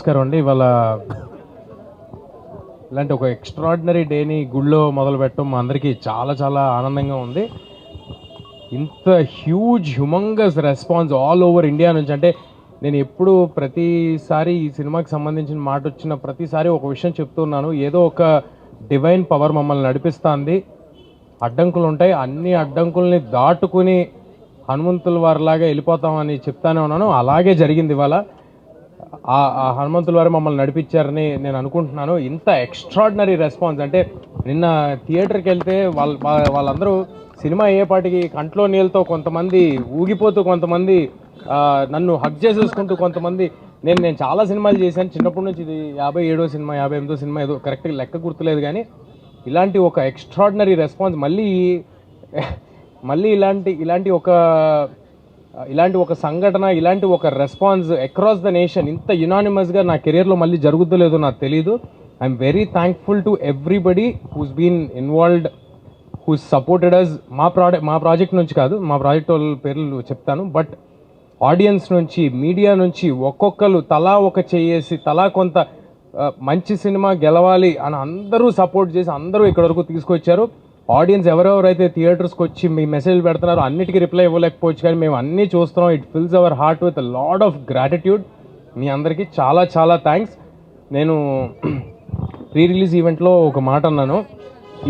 నమస్కారం అండి. ఇవాళ ఇలాంటి ఒక ఎక్స్ట్రాడినరీ డేని గుళ్ళో మొదలు పెట్టడం మా అందరికీ చాలా చాలా ఆనందంగా ఉంది. ఇంత humongous response all over India నుంచి, అంటే నేను ఎప్పుడు ప్రతిసారి ఈ సినిమాకి సంబంధించిన మాట వచ్చిన ప్రతిసారి ఒక విషయం చెప్తున్నాను, ఏదో ఒక డివైన్ పవర్ మమ్మల్ని నడిపిస్తుంది. అడ్డంకులు ఉంటాయి, అన్ని అడ్డంకుల్ని దాటుకుని హనుమంతుల వారిలాగా వెళ్ళిపోతామని చెప్తానే ఉన్నాను. అలాగే జరిగింది. ఇవాళ ఆ హనుమంతుల వారు మమ్మల్ని నడిపించారని నేను అనుకుంటున్నాను. ఇంత ఎక్స్ట్రాడినరీ రెస్పాన్స్, అంటే నిన్న థియేటర్కి వెళ్తే వాళ్ళందరూ సినిమా అయ్యేపాటికి కంట్లో నీళ్ళతో, కొంతమంది ఊగిపోతూ, కొంతమంది నన్ను హగ్ చేసేసుకుంటూ, కొంతమంది నేను చాలా సినిమాలు చేశాను చిన్నప్పటి నుంచి. ఇది 57వ సినిమా, 58వ సినిమా, ఏదో కరెక్ట్గా లెక్క గుర్తులేదు, కానీ ఇలాంటి ఒక ఎక్స్ట్రాడినరీ రెస్పాన్స్ మళ్ళీ ఇలాంటి ఒక సంఘటన, ఇలాంటి ఒక రెస్పాన్స్ అక్రాస్ ద నేషన్ ఇంత యునానిమస్గా నా కెరియర్లో మళ్ళీ జరుగుతుందో లేదో నాకు తెలీదు. I'm very thankful to everybody who's been involved, who's supported us. మా ప్రాజెక్ట్ నుంచి కాదు, మా ప్రాజెక్ట్ వాళ్ళ పేర్లు చెప్తాను, బట్ ఆడియన్స్ నుంచి, మీడియా నుంచి ఒక్కొక్కరు తలా ఒక చేసి, తలా కొంత మంచి సినిమా గెలవాలి అని అందరూ సపోర్ట్ చేసి అందరూ ఇక్కడ వరకు తీసుకొచ్చారు. ఆడియన్స్ ఎవరెవరైతే థియేటర్స్కి వచ్చి మీ మెసేజ్ పెడుతున్నారో అన్నిటికీ రిప్లై ఇవ్వలేకపోవచ్చు, కానీ మేము అన్నీ చూస్తున్నాం. It fills our heart with lot of gratitude. మీ అందరికీ చాలా చాలా థ్యాంక్స్. నేను ప్రీ రిలీజ్ ఈవెంట్లో ఒక మాట అన్నాను,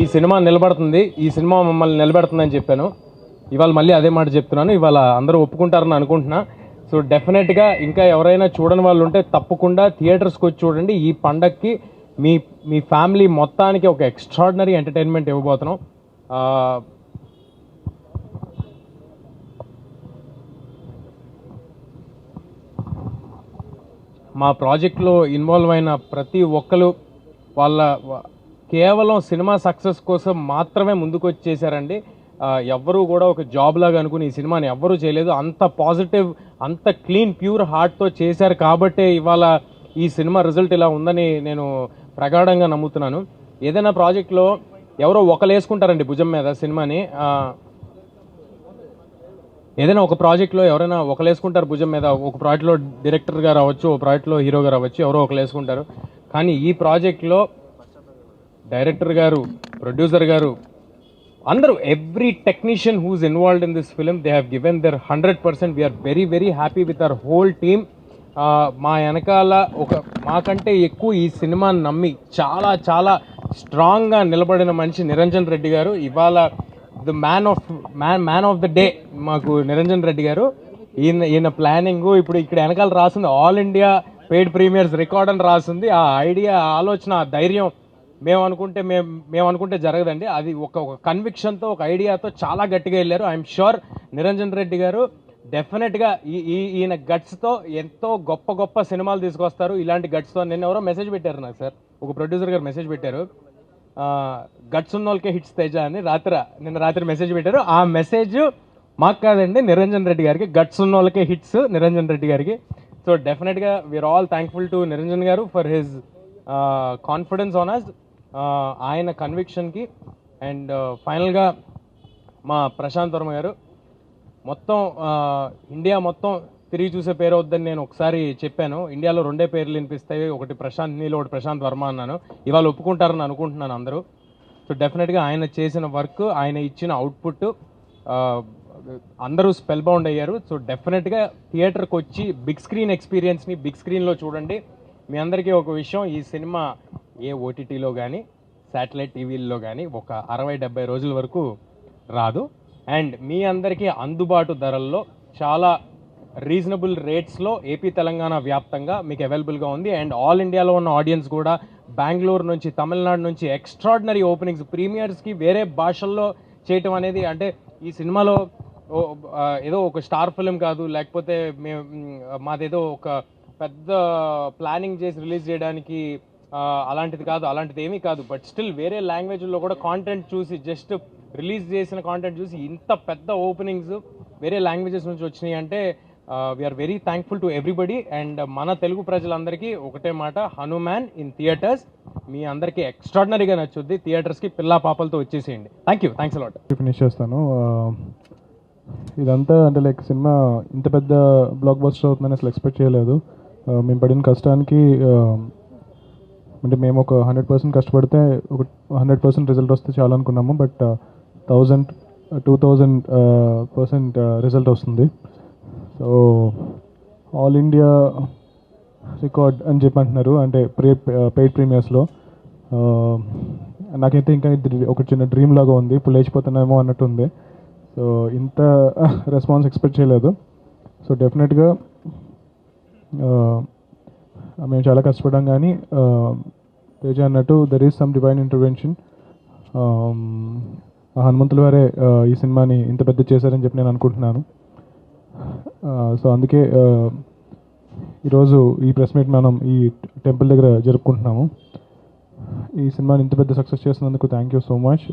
ఈ సినిమా నిలబడుతుంది, ఈ సినిమా మమ్మల్ని నిలబెడుతుందని చెప్పాను. ఇవాళ మళ్ళీ అదే మాట చెప్తున్నాను. ఇవాళ అందరూ ఒప్పుకుంటారని అనుకుంటున్నా. సో డెఫినెట్గా ఇంకా ఎవరైనా చూడని వాళ్ళు ఉంటే తప్పకుండా థియేటర్స్కి వచ్చి చూడండి. ఈ పండగకి మీ ఫ్యామిలీ మొత్తానికి ఒక ఎక్స్ట్రాడినరీ ఎంటర్టైన్మెంట్ ఇవ్వబోతున్నాం. మా ప్రాజెక్ట్లో ఇన్వాల్వ్ అయిన ప్రతి ఒక్కరు కేవలం సినిమా సక్సెస్ కోసం మాత్రమే ముందుకు వచ్చి చేశారండి. ఎవ్వరూ కూడా ఒక జాబ్ లాగా అనుకుని ఈ సినిమాని ఎవ్వరూ చేయలేదు. అంత పాజిటివ్, అంత క్లీన్, ప్యూర్ హార్ట్తో చేశారు కాబట్టే ఇవాళ ఈ సినిమా రిజల్ట్ ఇలా ఉందని నేను ప్రగాఢంగా నమ్ముతున్నాను. ఏదైనా ప్రాజెక్ట్లో ఎవరో ఒకరు వేసుకుంటారండి భుజం మీద సినిమాని. ఏదైనా ఒక ప్రాజెక్ట్లో ఎవరైనా ఒకరు వేసుకుంటారు భుజం మీద. ఒక ప్రాజెక్ట్లో డైరెక్టర్గా రావచ్చు, ఒక ప్రాజెక్ట్లో హీరోగా రావచ్చు, ఎవరో ఒకరు వేసుకుంటారు. కానీ ఈ ప్రాజెక్ట్లో డైరెక్టర్ గారు, ప్రొడ్యూసర్ గారు, అందరూ, every technician who's involved in this film, they have given their 100%. We are very very happy with our whole team. మా వెనకాల మాకంటే ఎక్కువ ఈ సినిమాని నమ్మి చాలా చాలా స్ట్రాంగ్గా నిలబడిన మనిషి నిరంజన్ రెడ్డి గారు. ఇవాళ the man of the day మాకు నిరంజన్ రెడ్డి గారు. ఈయన ప్లానింగ్, ఇప్పుడు ఇక్కడ వెనకాల రాసింది all India paid premieres record అని రాసింది. ఆ ఐడియా, ఆలోచన, ఆ ధైర్యం మేము అనుకుంటే జరగదండి. అది ఒక కన్విక్షన్తో, ఒక ఐడియాతో చాలా గట్టిగా వెళ్ళారు. ఐఎమ్ షూర్ నిరంజన్ రెడ్డి గారు డెఫినెట్గా ఈయన గట్స్తో ఎంతో గొప్ప గొప్ప సినిమాలు తీసుకొస్తారు. ఇలాంటి గట్స్తో నిన్న ఎవరో మెసేజ్ పెట్టారు నాకు, సార్, ఒక ప్రొడ్యూసర్ గారు మెసేజ్ పెట్టారు, గట్స్ ఉన్న వాళ్ళకే హిట్స్ తేజ అని నిన్న రాత్రి మెసేజ్ పెట్టారు. ఆ మెసేజ్ మాకు కాదండి, నిరంజన్ రెడ్డి గారికి. గట్స్ ఉన్న వాళ్ళకే హిట్స్ నిరంజన్ రెడ్డి గారికి. సో డెఫినెట్గా we are all thankful to Niranjan garu for his confidence on us, ఆయన కన్విక్షన్కి. అండ్ ఫైనల్గా మా ప్రశాంత్ వర్మ గారు, మొత్తం ఇండియా మొత్తం తిరిగి చూసే పేరు వద్దని నేను ఒకసారి చెప్పాను. ఇండియాలో 2 పేర్లు వినిపిస్తాయి, ఒకటి ప్రశాంత్ నీల్, ఒకటి ప్రశాంత్ వర్మ అన్నాను. ఇవాళ ఒప్పుకుంటారని అనుకుంటున్నాను అందరూ. సో డెఫినెట్గా ఆయన చేసిన వర్క్, ఆయన ఇచ్చిన అవుట్పుట్ అందరూ స్పెల్ బౌండ్ అయ్యారు. సో డెఫినెట్గా థియేటర్కి వచ్చి బిగ్ స్క్రీన్ ఎక్స్పీరియన్స్ని బిగ్ స్క్రీన్లో చూడండి. మీ అందరికీ ఒక విషయం, ఈ సినిమా ఏ ఓటీటీలో కానీ శాటిలైట్ టీవీల్లో కానీ ఒక 60-70 రోజుల వరకు రాదు. అండ్ మీ అందరికీ అందుబాటు ధరల్లో, చాలా రీజనబుల్ రేట్స్లో ఏపీ తెలంగాణ వ్యాప్తంగా మీకు అవైలబుల్గా ఉంది. అండ్ ఆల్ ఇండియాలో ఉన్న ఆడియన్స్ కూడా బెంగళూరు నుంచి, తమిళనాడు నుంచి ఎక్స్ట్రాడినరీ ఓపెనింగ్స్, ప్రీమియర్స్కి వేరే భాషల్లో చేయటం అనేది, అంటే ఈ సినిమాలో ఏదో ఒక స్టార్ ఫిలిం కాదు, లేకపోతే మాదేదో ఒక పెద్ద ప్లానింగ్ చేసి రిలీజ్ చేయడానికి అలాంటిది కాదు, అలాంటిది ఏమీ కాదు. బట్ స్టిల్ వేరే లాంగ్వేజ్లో కూడా కాంటెంట్ చూసి, జస్ట్ రిలీజ్ చేసిన కాంటెంట్ చూసి ఇంత పెద్ద ఓపెనింగ్స్ వేరే లాంగ్వేజెస్ నుంచి వచ్చినాయి అంటే we are very thankful to everybody. And మన తెలుగు ప్రజలందరికీ ఒకటే మాట, హనుమాన్ ఇన్ థియేటర్స్. మీ అందరికీ ఎక్స్ట్రాడినరీగా నచ్చుద్ది. థియేటర్స్కి పిల్లా పాపలతో వచ్చేసేయండి. Thanks a lot. ఫినిష్ చేస్తాను. ఇదంతా అంటే లైక్ సినిమా ఇంత పెద్ద బ్లాక్ బస్టర్ అవుతుందని అసలు ఎక్స్పెక్ట్ చేయలేదు. మేము పడిన కష్టానికి అంటే మేము ఒక 100% కష్టపడితే ఒక 100% రిజల్ట్ వస్తే చాలా అనుకున్నాము. బట్ 2000% రిజల్ట్ వస్తుంది. సో ఆల్ ఇండియా రికార్డ్ అని చెప్పి అంటున్నారు, అంటే పెయిడ్ ప్రీమియర్స్లో. నాకైతే ఇంకా ఒక చిన్న డ్రీమ్ లాగా ఉంది, ఇప్పుడు లేచిపోతున్నామో అన్నట్టు ఉంది. సో ఇంత రెస్పాన్స్ ఎక్స్పెక్ట్ చేయలేదు. సో డెఫినెట్గా మేము చాలా కష్టపడ్డాం, కానీ తేజ అన్నట్టు there is some divine intervention. హనుమంతుల వారే ఈ సినిమాని ఇంత పెద్ద చేశారని చెప్పి నేను అనుకుంటున్నాను. సో అందుకే ఈరోజు ఈ ప్రెస్ మీట్ మనం ఈ టెంపుల్ దగ్గర జరుపుకుంటున్నాము. ఈ సినిమాని ఇంత పెద్ద సక్సెస్ చేసినందుకు thank you so much.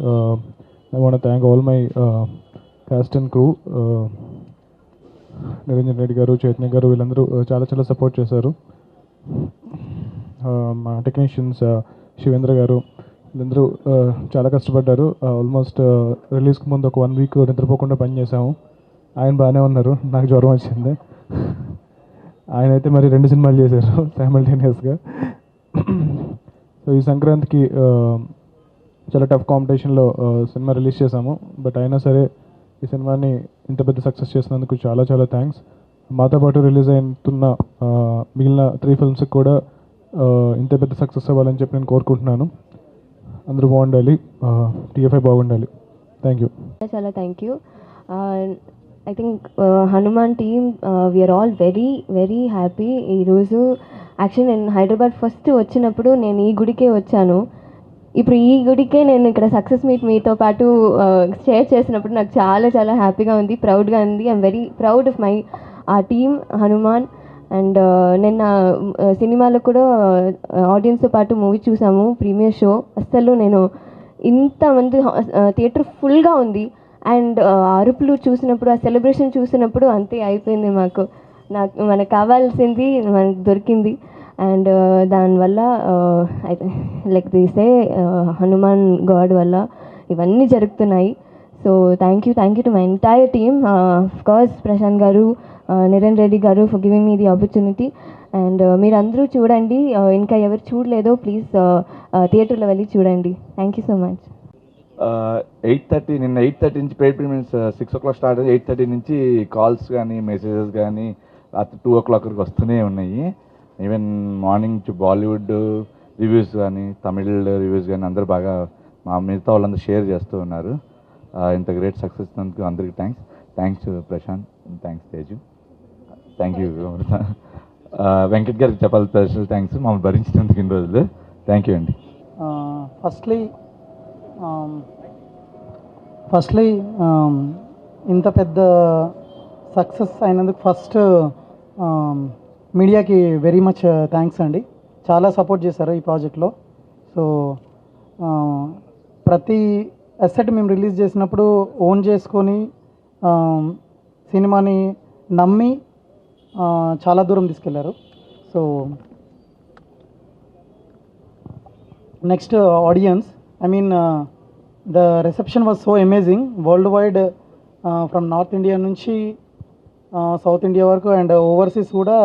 I want thank all my cast and crew. Niranjan Reddy గారు, చైతన్య గారు, వీళ్ళందరూ చాలా చాలా సపోర్ట్ చేశారు. మా టెక్నీషియన్స్ శివేంద్ర గారు, వీళ్ళందరూ చాలా కష్టపడ్డారు. ఆల్మోస్ట్ రిలీజ్కి ముందు ఒక 1 వీక్ నిద్రపోకుండా పనిచేసాము. ఆయన బాగానే ఉన్నారు, నాకు జ్వరం వచ్చింది. ఆయన అయితే మరి 2 సినిమాలు చేశారు సైమల్టేనియస్గా. సో ఈ సంక్రాంతికి చాలా టఫ్ కాంపిటీషన్లో సినిమా రిలీజ్ చేశాము. బట్ అయినా సరే ఈ సినిమాని ఇంత పెద్ద సక్సెస్ చేసినందుకు చాలా చాలా థ్యాంక్స్. మాతో పాటు రిలీజ్ అవుతున్న మిగిలిన 3 ఫిల్మ్స్కి కూడా ఇంత పెద్ద సక్సెస్ అవ్వాలని చెప్పి నేను కోరుకుంటున్నాను. అందరూ బాగుండాలి, TFI బాగుండాలి. Thank you. చాలా thank you. I think Hanuman team we are all very very happy. ఈరోజు యాక్చువల్లీ నేను హైదరాబాద్ ఫస్ట్ వచ్చినప్పుడు నేను ఈ గుడికే వచ్చాను. ఇప్పుడు ఈ గుడికే నేను ఇక్కడ సక్సెస్ మీట్ మీతో పాటు షేర్ చేసినప్పుడు నాకు చాలా చాలా హ్యాపీగా ఉంది, ప్రౌడ్గా ఉంది. I'm very proud of my team Hanuman. And నిన్న సినిమాలో కూడా ఆడియన్స్తో పాటు మూవీ చూసాము, ప్రీమియర్ షో. అస్సలు నేను ఇంతమంది థియేటర్ ఫుల్గా ఉంది. అండ్ అరుపులు చూసినప్పుడు, ఆ సెలబ్రేషన్ చూసినప్పుడు అంతే అయిపోయింది. మనకు కావాల్సింది మనకు దొరికింది. అండ్ దానివల్ల లైక్ తీసే హనుమాన్ గాడ్ వల్ల ఇవన్నీ జరుగుతున్నాయి. So thank you to my entire team. Of course Prashant గారు, నిరంజన్ రెడ్డి గారు for giving me the opportunity. And మీరందరూ చూడండి, ఇంకా ఎవరు చూడలేదో ప్లీజ్ థియేటర్లో వెళ్ళి చూడండి. Thank you so much. 8:30 నిన్న 8:30 నుంచి పెయిడ్ ప్రీమియర్స్ 6 o'clock స్టార్ట్ అయ్యి 8:30 నుంచి కాల్స్ కానీ మెసేజెస్ కానీ రాత్రి 2 o'clock వరకు వస్తూనే ఉన్నాయి. ఈవెన్ మార్నింగ్ నుంచి బాలీవుడ్ రివ్యూస్ కానీ తమిళ్ రివ్యూస్ కానీ అందరూ బాగా మా మిగతా వాళ్ళందరూ షేర్ చేస్తూ ఉన్నారు. ఇంత గ్రేట్ సక్సెస్ ఇచ్చినందుకు అందరికీ thanks Prashant, thanks Teju, thank you Venkat గారికి చెప్పాలి స్పెషల్ థ్యాంక్స్ మమ్మల్ని భరించినందుకు ఇన్ని రోజులు. థ్యాంక్ యూ అండి. ఫస్ట్లీ ఇంత పెద్ద సక్సెస్ అయినందుకు ఫస్ట్ మీడియాకి వెరీ మచ్ థ్యాంక్స్ అండి. చాలా సపోర్ట్ చేశారు ఈ ప్రాజెక్ట్లో. సో ప్రతి అసెట్ మేము రిలీజ్ చేసినప్పుడు ఓన్ చేసుకొని సినిమాని నమ్మి చాలా దూరం తీసుకెళ్లారు. So next audience, I mean, the reception was so amazing worldwide, from North India నుంచి South India వరకు అండ్ ఓవర్సీస్ కూడా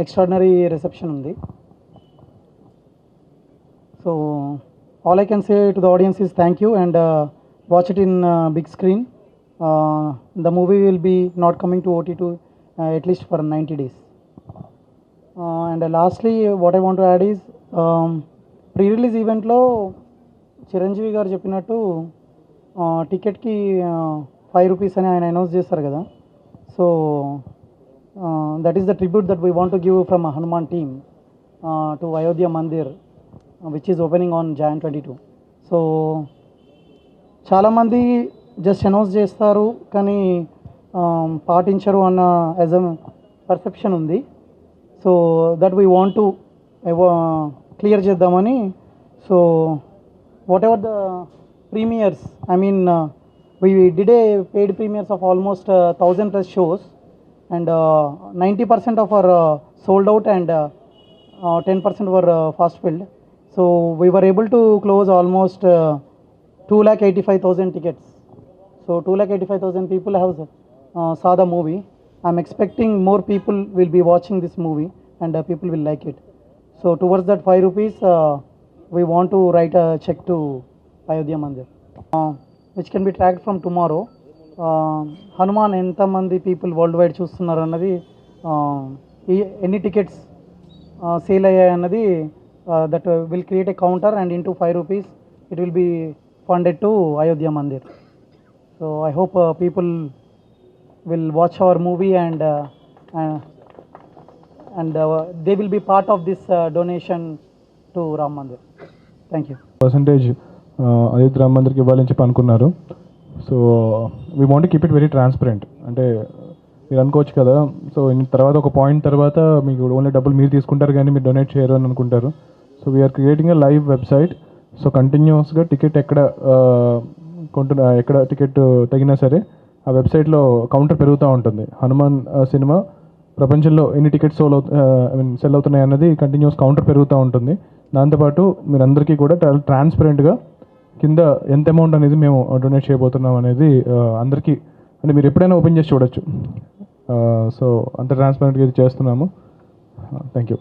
ఎక్స్ట్రాడినరీ రిసెప్షన్ ఉంది. So all I can say to the audience is thank you and watch it in big screen. The movie will be not coming to OTT at least for 90 days. And lastly what I want to add is pre release ఈవెంట్లో చిరంజీవి గారు చెప్పినట్టు టికెట్కి 5 rupees అని ఆయన announce చేస్తారు కదా. So that is the tribute that we want to give from Hanuman team to Ayodhya Mandir which is opening on Jan 22. So చాలామంది just announce చేస్తారు కానీ పాటించరు అన్న యాజ్ అ పర్సెప్షన్ ఉంది. So that we want to clear చేద్దామని. So whatever the premieres, I mean, we did a paid premieres of almost 1,000 plus shows, and 90% of our sold out and 10% were fast filled. So we were able to close almost 2,85,000 tickets. So 2,85,000 people have saw the movie. I'm expecting more people will be watching this movie and people will like it. So towards that 5 rupees, we want to write a check to Ayodhya Mandir, which can be tracked from tomorrow. Hanuman ఎంతమంది people world wide చూస్తున్నారు అన్నది, ఎన్ని tickets sale అయ్యాయి అన్నది, that will create a counter and into 5 rupees it will be funded to Ayodhya Mandir. So I hope people will watch our movie and they will be part of this donation to Ram Mandir. Thank you. Percentage Ayodhya Ram మందిర్కి ఇవ్వాలని చెప్పి అనుకున్నారు. So we want keep it very transparent. అంటే మీరు అనుకోవచ్చు కదా, so తర్వాత ఒక పాయింట్ తర్వాత మీకు ఓన్లీ డబ్బులు మీరు తీసుకుంటారు కానీ మీరు డొనేట్ చేయరు అని అనుకుంటారు. So we are creating a live website. So కంటిన్యూస్గా టికెట్ ఎక్కడ టికెట్ తగినా సరే ఆ వెబ్సైట్లో కౌంటర్ పెరుగుతూ ఉంటుంది. హనుమాన్ సినిమా ప్రపంచంలో ఎన్ని టికెట్స్ సెల్ అవుతున్నాయి అన్నది కంటిన్యూస్ కౌంటర్ పెరుగుతూ ఉంటుంది. దాంతోపాటు మీరందరికీ కూడా ట్రాన్స్పరెంట్గా కింద ఎంత అమౌంట్ అనేది మేము డొనేట్ చేయబోతున్నాం అనేది అందరికీ, అంటే మీరు ఎప్పుడైనా ఓపెన్ చేసి చూడొచ్చు. సో అంత ట్రాన్స్పరెంట్గా ఇది చేస్తున్నాము. Thank you.